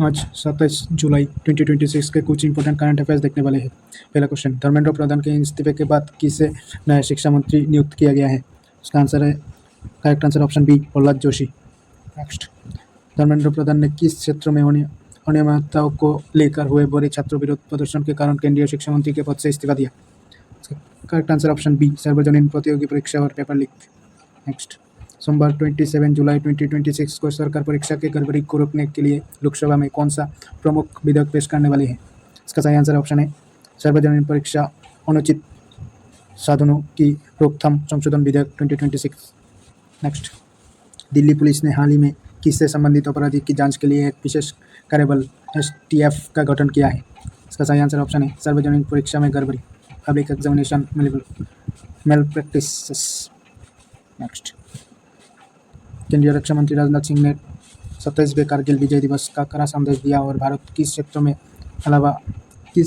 आज 27 जुलाई 2026 के कुछ इंपॉर्टेंट करंट अफेयर्स देखने वाले हैं। पहला क्वेश्चन, धर्मेंद्र प्रधान के इस्तीफे के बाद किसे नया शिक्षा मंत्री नियुक्त किया गया है? इसका आंसर है, correct answer option B, Prahlad Joshi. Next, Dharmendra Pradhan ने किस क्षेत्र में अनियमितताओं को लेकर हुए बड़े छात्र विरोध प्रदर्शन के कारण केंद्रीय शिक्षा मंत्री के पद से इस्तीफा दिया? करेक्ट आंसर ऑप्शन बी, सार्वजनिक प्रतियोगी परीक्षा और पेपर लीक। नेक्स्ट, सोमवार 27 जुलाई 2026 को सरकार परीक्षा के गड़बड़ी को रोकने के लिए लोकसभा में कौन सा प्रमुख विधेयक पेश करने वाली है? इसका सही आंसर ऑप्शन है, सार्वजनिक परीक्षा अनुचित साधनों की रोकथाम संशोधन विधेयक 2026। नेक्स्ट, दिल्ली पुलिस ने हाल ही में किससे संबंधित अपराधी की जांच के लिए एक विशेष कार्यबल STF का गठन किया है? इसका सही आंसर ऑप्शन है, सार्वजनिक परीक्षा में गड़बड़ी, public examination malpractices. Next, केंद्रीय रक्षा मंत्री राजनाथ सिंह ने 27वें कारगिल विजय दिवस का कड़ा संदेश दिया और भारत किस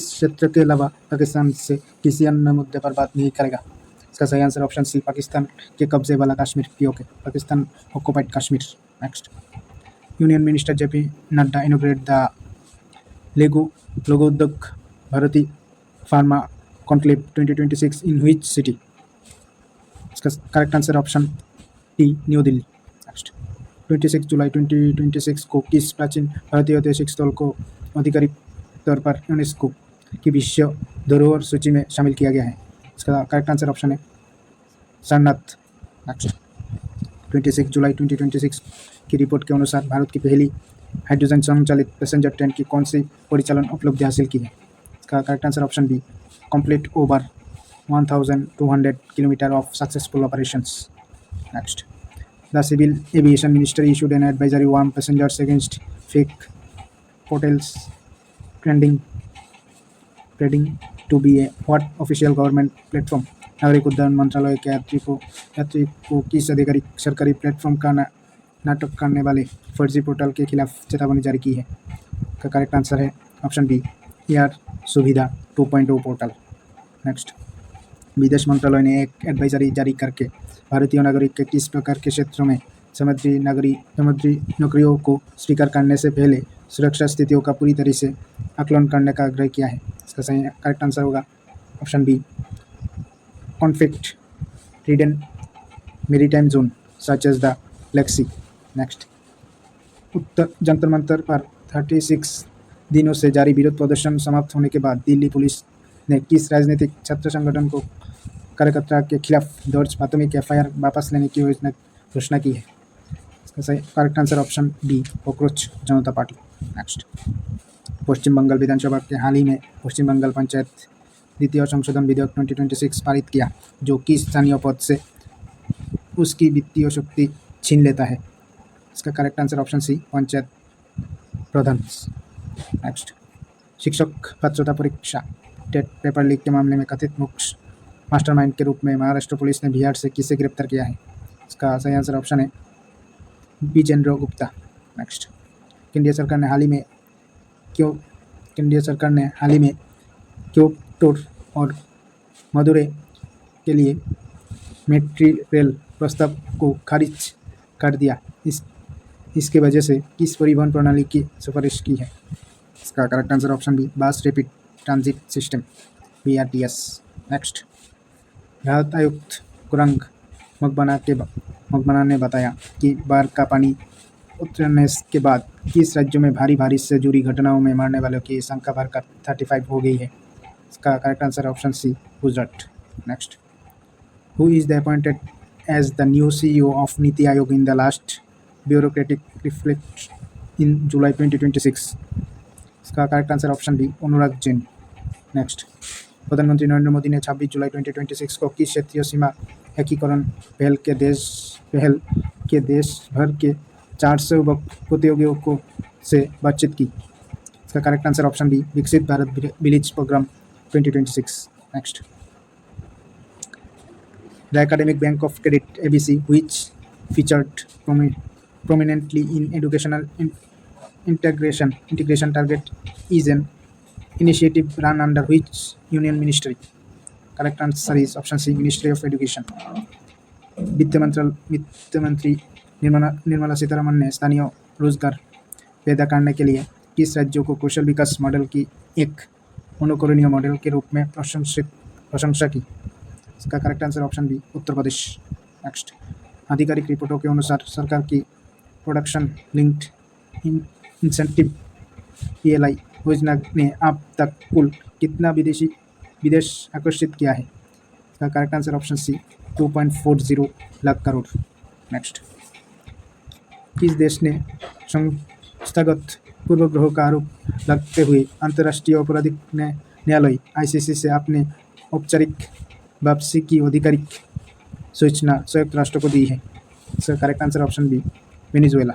क्षेत्र के अलावा पाकिस्तान से किसी अन्य मुद्दे पर बात नहीं करेगा? इसका सही आंसर ऑप्शन सी, पाकिस्तान के कब्जे वाला Kashmir, POK, Pakistan occupied Kashmir. Next, union minister JP Nadda inaugurate the Laghu Udyog Bharati pharma conclave 2026 in which city? इसका correct answer option D, New Delhi. Next, 26 जुलाई 2026 को किस प्राचीन भारतीय ऐतिहासिक स्थल को आधिकारिक तौर पर यूनेस्को की विश्व धरोहर सूची में शामिल किया गया है? इसका करेक्ट आंसर ऑप्शन है, सारनाथ। नेक्स्ट, 26 जुलाई 2026 की रिपोर्ट के अनुसार भारत की पहली हाइड्रोजन संचालित पैसेंजर ट्रेन की कौन सी परिचालन उपलब्धि हासिल की है? इसका correct answer option B, complete over 1200 kilometre of successful operations. Next, the Civil Aviation Ministry issued an advisory warn passengers against fake hotels trending to be a what official government platform? नागरिक उड्डयन मंत्रालय के यात्री को किस आधिकारिक सरकारी platform का नाटक करने वाले फर्जी पोर्टल के खिलाफ चेतावनी जारी की है? का करेक्ट आंसर है ऑप्शन बी, एयर सुविधा 2.0 पोर्टल। नेक्स्ट, विदेश मंत्रालय ने एक एडवाइजरी जारी करके भारतीय नागरिक के किस प्रकार के क्षेत्रों में समुद्री नौकरियों को स्वीकार करने से पहले सुरक्षा स्थितियों का पूरी तरह से आकलन करने का आग्रह किया है? इसका सही करेक्ट आंसर होगा option B, conflict ridden maritime zone such as the Black Sea. Next, उत्तर जंतर मंतर पर 36 दिनों से जारी विरोध प्रदर्शन समाप्त होने के बाद दिल्ली पुलिस ने किस राजनीतिक छात्र संगठन को कार्यकर्ता के खिलाफ दर्ज प्राथमिक FIR वापस लेने की घोषणा की है? इसका सही correct answer option B, cockroach Janata party. Next, Paschim Bangal विधानसभा के हाल ही में पश्चिम बंगाल पंचायत द्वितीय संशोधन विधेयक 2026 पारित किया, जो किस स्थानीय पद से उसकी वित्तीय शक्ति छीन लेता है? इसका correct answer option C, panchayat प्रधान। नेक्स्ट, शिक्षक पात्रता परीक्षा टेट पेपर लीक के मामले में कथित मुख्य मास्टरमाइंड के रूप में महाराष्ट्र पुलिस ने बिहार से किसे गिरफ्तार किया है? इसका सही आंसर ऑप्शन है, विजेंद्र गुप्ता। नेक्स्ट, केंद्रीय सरकार ने हाल ही में क्योटो और मदुरै के लिए मेट्रो रेल प्रस्ताव को खारिज कर दिया। इसके वजह से किस परिवहन प्रणाली की सिफारिश की है? इसका करेक्ट आंसर ऑप्शन बी, बस rapid transit system, BRTS। Next, राहत आयुक्त कुरंग मकबना ने बताया कि बाढ़ का पानी उतरने के बाद किस राज्यों में भारी बारिश से जुड़ी घटनाओं में मरने वालों की संख्या बढ़कर 35 हो गई है? इसका correct answer option C, Gujarat. Next, who is the appointed as the new CEO of NITI Aayog in the last bureaucratic reflect in July 2026? इसका correct answer option B, Anurag Jain. Next, प्रधानमंत्री नरेंद्र मोदी ने 26 जुलाई 2026 को किस क्षेत्रीय सीमा एकीकरण पहल के देश भर के 400 प्रतियोगियों से बातचीत की? इसका correct answer option B, Viksit Bharat village programme 2026। Next, the academic bank of credit ABC, which featured prominently in educational integration target, is an initiative run under which union ministry? Correct answer is option C, Ministry of Education. वित्त मंत्री निर्मला सीतारमण ने स्थानीय रोजगार पैदा करने के लिए किस राज्यों को कौशल विकास मॉडल की एक अनुकरणीय मॉडल के रूप में प्रशंसा की? इसका correct answer option B, Uttar Pradesh. Next, आधिकारिक रिपोर्टों के अनुसार सरकार की प्रोडक्शन लिंक्ड इंसेंटिव PLI योजना ने अब तक कुल कितना विदेश आकर्षित किया है? इसका correct answer option C, 2.40 lakh crore. Next, किस देश ने संस्थागत पूर्वग्रह का आरोप लगते हुए अंतर्राष्ट्रीय आपराधिक न्यायालय ICC से अपने औपचारिक वापसी की आधिकारिक सूचना संयुक्त राष्ट्र को दी है? इसका correct answer option B, Venezuela.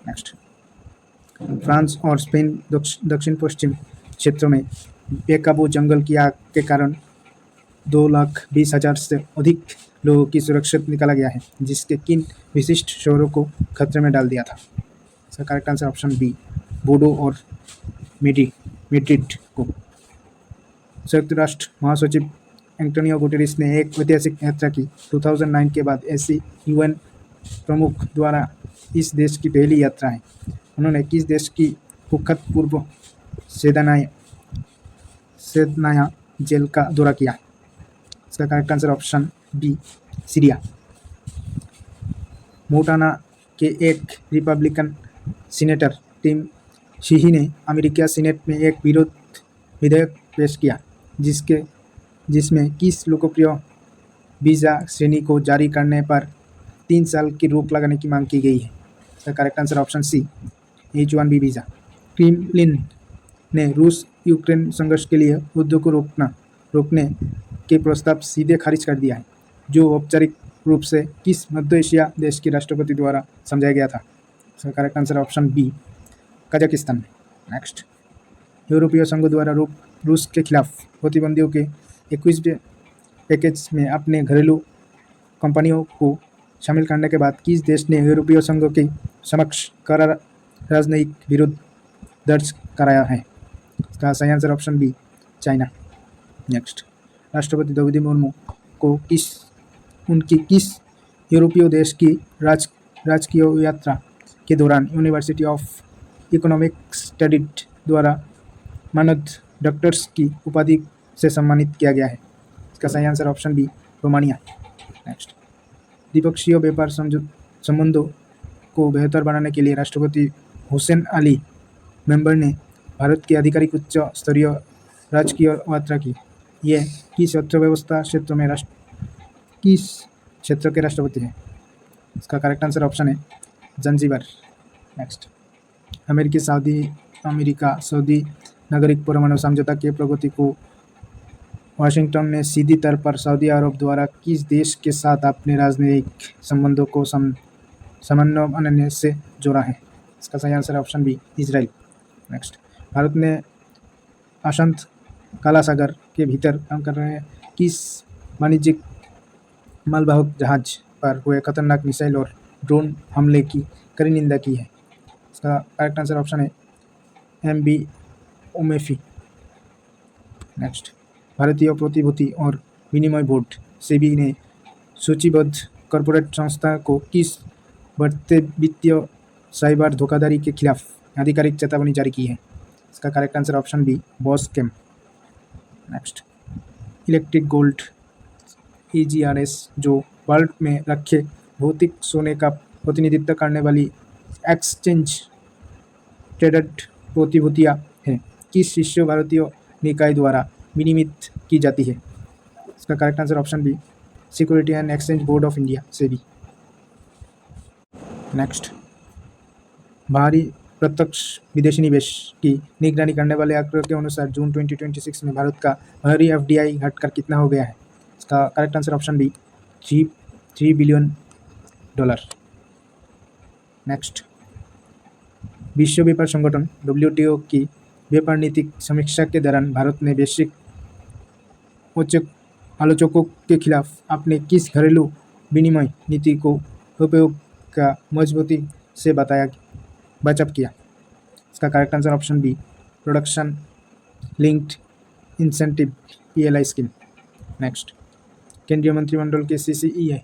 Next, France और स्पेन दक्षिण पश्चिम क्षेत्रों में बेकाबू जंगल की आग के कारण 2,20,000 से अधिक लोगों की सुरक्षित निकाला गया है, जिसके किन विशिष्ट शहरों को खतरे में डाल दिया था? इसका करेक्ट आंसर ऑप्शन बी, बोर्डो और मैड्रिड को। संयुक्त राष्ट्र महासचिव एंटोनियो गुटेरेस ने एक ऐतिहासिक यात्रा की 2009 के बाद ऐसी UN प्रमुख द्वारा इस देश की पहली यात्रा है। उन्होंने किस देश की कुख्यात पूर्व सैन्य जेल का दौरा किया? इसका correct answer option B, Syria. Montana के एक रिपब्लिकन सीनेटर टिम शीही ने अमेरिकी सीनेट में एक विधेयक पेश किया जिसमें किस लोकप्रिय वीज़ा श्रेणी को जारी करने पर 3 साल की रोक लगाने की मांग की गई है? इसका correct answer option C, H-1B visa. Kremlin ने रूस यूक्रेन संघर्ष के लिए युद्ध को रोकने के प्रस्ताव सीधे खारिज कर दिया है, जो औपचारिक रूप से किस मध्य एशिया देश के राष्ट्रपति द्वारा समझाया गया था? इसका correct answer option B, Kazakhstan. Next, यूरोपीय संघ द्वारा रूस के खिलाफ प्रतिबंधों के 21वें पैकेज में अपने घरेलू कंपनियों को शामिल करने के बाद किस देश ने यूरोपीय संघ के समक्ष करार राजनयिक विरोध दर्ज कराया है? इसका सही answer option B, China. Next, राष्ट्रपति द्रौपदी मुर्मू को उनकी किस यूरोपीय देश की राजकीय यात्रा के दौरान यूनिवर्सिटी ऑफ इकोनॉमिक स्टडीज द्वारा मानद डॉक्टर्स की उपाधि से सम्मानित किया गया है? इसका सही answer option B, Romania. Next, द्विपक्षीय व्यापार संबंधों को बेहतर बनाने के लिए राष्ट्रपति हुसैन अली मेंबर ने भारत की आधिकारिक उच्च स्तरीय राजकीय यात्रा की। ये किस अर्थव्यवस्था किस क्षेत्र के राष्ट्रपति हैं? इसका करेक्ट आंसर ऑप्शन है जंजीबार। नेक्स्ट, अमेरिका सऊदी नागरिक परमाणु समझौता के प्रगति को वाशिंगटन ने सीधी तौर पर सऊदी अरब द्वारा किस देश के साथ अपने राजनीतिक संबंधों को सामान्य बनाने से जोड़ा है? इसका सही answer option B, Israel. Next, Bharat ने अशांत काला सागर के भीतर काम कर रहे किस वाणिज्यिक मालवाहक जहाज पर हुए खतरनाक मिसाइल और ड्रोन हमले की कड़ी निंदा की है? इसका करेक्ट आंसर ऑप्शन है MV ओमेफी। नेक्स्ट, भारतीय प्रतिभूति और विनिमय बोर्ड सेबी ने सूचीबद्ध कॉर्पोरेट संस्था को किस बढ़ते वित्तीय साइबर धोखाधड़ी के खिलाफ आधिकारिक चेतावनी जारी की है? इसका करेक्ट आंसर ऑप्शन बी, बॉस्कैम। नेक्स्ट, इलेक्ट्रिक गोल्ड EGRS जो वर्ल्ड में रखे भौतिक सोने का प्रतिनिधित्व करने वाली एक्सचेंज ट्रेडेड प्रतिभूतियाँ हैं, किस विश्व भारतीय निकाय द्वारा विनियमित की जाती है? इसका correct answer option B, security and exchange board of India, SEBI. Next, बाहरी प्रत्यक्ष विदेशी निवेश की निगरानी करने वाले आंकड़ों के अनुसार जून 2026 में भारत का बाहरी FDI घटकर कितना हो गया है? इसका correct answer option B, $3 billion. Next, विश्व व्यापार संगठन WTO की व्यापार नीति समीक्षा के दौरान भारत ने वैश्विक आलोचकों के खिलाफ अपने किस घरेलू विनिमय नीति को उपयोग का मजबूती से बचाव किया? इसका correct answer option B, production linked incentive PLI scheme. Next, केंद्रीय मंत्रिमंडल के CCEA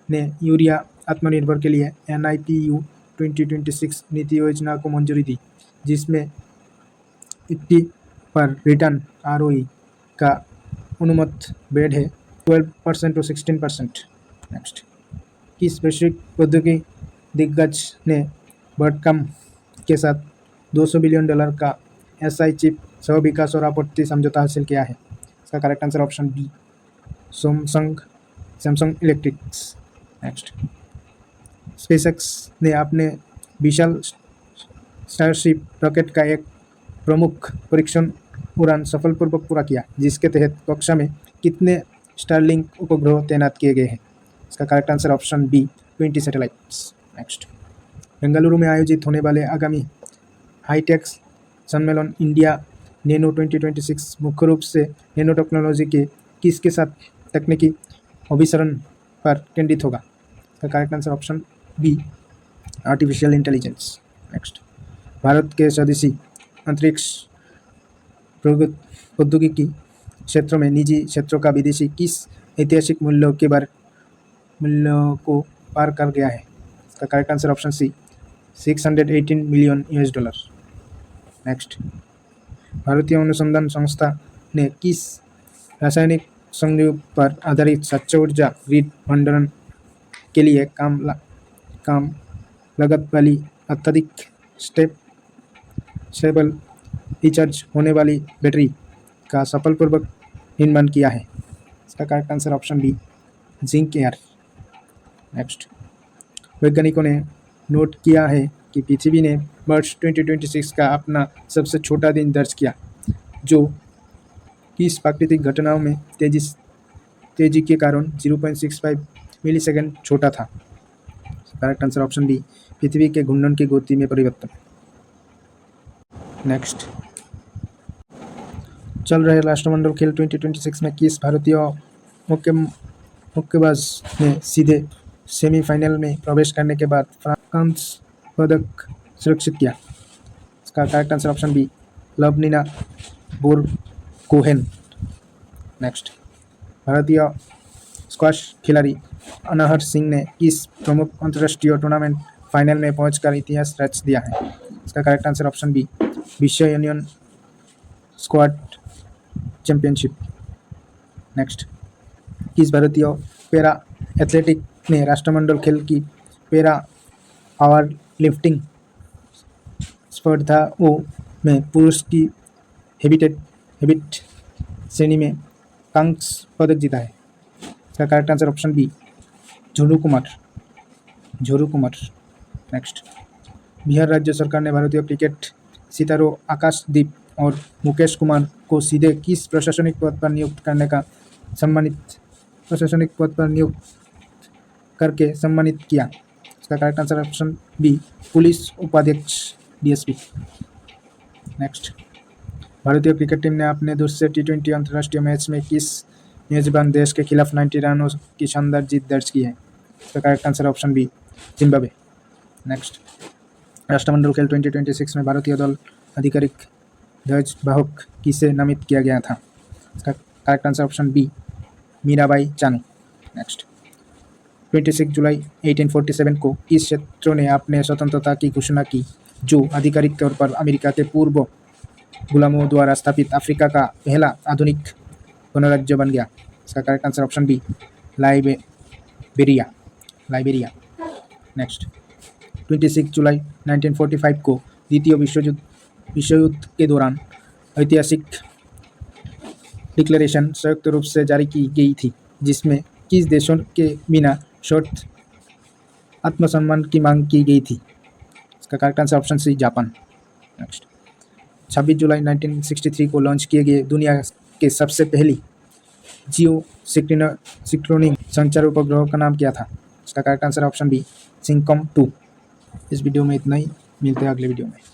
ने यूरिया आत्मनिर्भर के लिए NIPU 2026 नीति योजना को मंजूरी दी, जिसमें इक्विटी पर रिटर्न ROE का अनुमत बेड है 12% to 16%। नेक्स्ट, किस वैश्विक प्रौद्योगिकी दिग्गज ने बर्डकॉम के साथ $200 बिलियन का SI चिप सह विकास और आपूर्ति समझौता हासिल किया है? इसका correct answer option B, Samsung electrics. Next, SpaceX ने अपने विशाल स्टारशिप रॉकेट का एक प्रमुख परीक्षण उड़ान सफलपूर्वक पूरा किया, जिसके तहत कक्षा में कितने स्टारलिंक उपग्रह तैनात किए गए हैं? इसका correct answer option B, 20 satellites. Next, Bengaluru में आयोजित होने वाले आगामी हाईटेक सम्मेलन इंडिया नैनो 2026 मुख्य रूप से नैनो टेक्नोलॉजी के किसके साथ तकनीकी अभिसरण पर केंद्रित होगा? इसका correct answer option B, artificial intelligence. Next, Bharat के स्वदेशी अंतरिक्ष प्रौद्योगिकी क्षेत्रों में निजी क्षेत्रों का विदेशी किस ऐतिहासिक मूल्यों को पार कर गया है? इसका correct answer option C, $618 million. Next, भारतीय अनुसंधान संस्था ने किस रासायनिक संयुग पर आधारित स्वच्छ ऊर्जा ग्रिड भंडारण के लिए कम लागत वाली अत्यधिक स्टेबल रिचार्ज होने वाली बैटरी का सफलपूर्वक निर्माण किया है? इसका correct answer option B, zinc air. Next, वैज्ञानिकों ने नोट किया है कि पृथ्वी ने मार्च 2026 का अपना सबसे छोटा दिन दर्ज किया, जो किस प्राकृतिक घटनाओं में तेजी के कारण 0.65 मिलीसेकंड छोटा था? करेक्ट आंसर ऑप्शन बी, पृथ्वी के घूर्णन की गति में परिवर्तन। नेक्स्ट, चल रहे राष्ट्रमंडल खेल 2026 में किस भारतीय मुक्केबाज ने सीधे सेमीफाइनल में प्रवेश करने के बाद कांस्य पदक सुरक्षित किया? इसका correct answer option B, Lovlina Borgohain. Next, भारतीय स्क्वैश खिलाड़ी अनाहत सिंह ने किस प्रमुख अंतर्राष्ट्रीय टूर्नामेंट फाइनल में पहुंचकर इतिहास रच दिया है? इसका करेक्ट आंसर ऑप्शन बी, विश्व यूनियन स्क्वाड चैंपियनशिप। नेक्स्ट, किस भारतीय पैरा एथलेटिक ने राष्ट्रमंडल खेल की पैरा पावर लिफ्टिंग स्पर्धाओं में पुरुष की हेविट श्रेणी में कांस्य पदक जीता है? इसका correct answer option B, Jhoru Kumar. Next, Bihar राज्य सरकार ने भारतीय क्रिकेट सितारों आकाशदीप और मुकेश कुमार को सीधे किस प्रशासनिक पद पर नियुक्त करके सम्मानित किया? इसका correct answer option B, police उपाध्यक्ष DSP। नेक्स्ट, भारतीय क्रिकेट टीम ने अपने दूसरे T20 अंतर्राष्ट्रीय मैच में किस मेजबान देश के खिलाफ 90 रनों की शानदार जीत दर्ज की है? इसका correct answer option B, Zimbabwe. Next, राष्ट्रमंडल खेल 2026 में भारतीय दल आधिकारिक ध्वजवाहक किसे नामित किया गया था? इसका correct answer option B, Mirabai Chanu. Next, 26 जुलाई 1847 को किस क्षेत्रों ने अपने स्वतंत्रता की घोषणा की, जो आधिकारिक तौर पर अमेरिका के पूर्व गुलामों द्वारा स्थापित अफ्रीका का पहला आधुनिक गणराज्य बन गया? इसका correct answer option B, Liberia. Next, 26 जुलाई 1945 को द्वितीय विश्वयुद्ध के दौरान ऐतिहासिक डिक्लेरेशन संयुक्त रूप से जारी की गई थी, जिसमें किस देशों के बिना शर्त आत्मसम्मान की मांग की गई थी? इसका correct answer option C, Japan. Next, 26 जुलाई 1963 को लॉन्च किए गए दुनिया के सबसे पहली जियो सिंक्रोनिक संचार उपग्रह का नाम क्या था? इसका correct answer option B, Syncom 2। इस वीडियो में इतना ही, मिलते हैं अगले वीडियो में।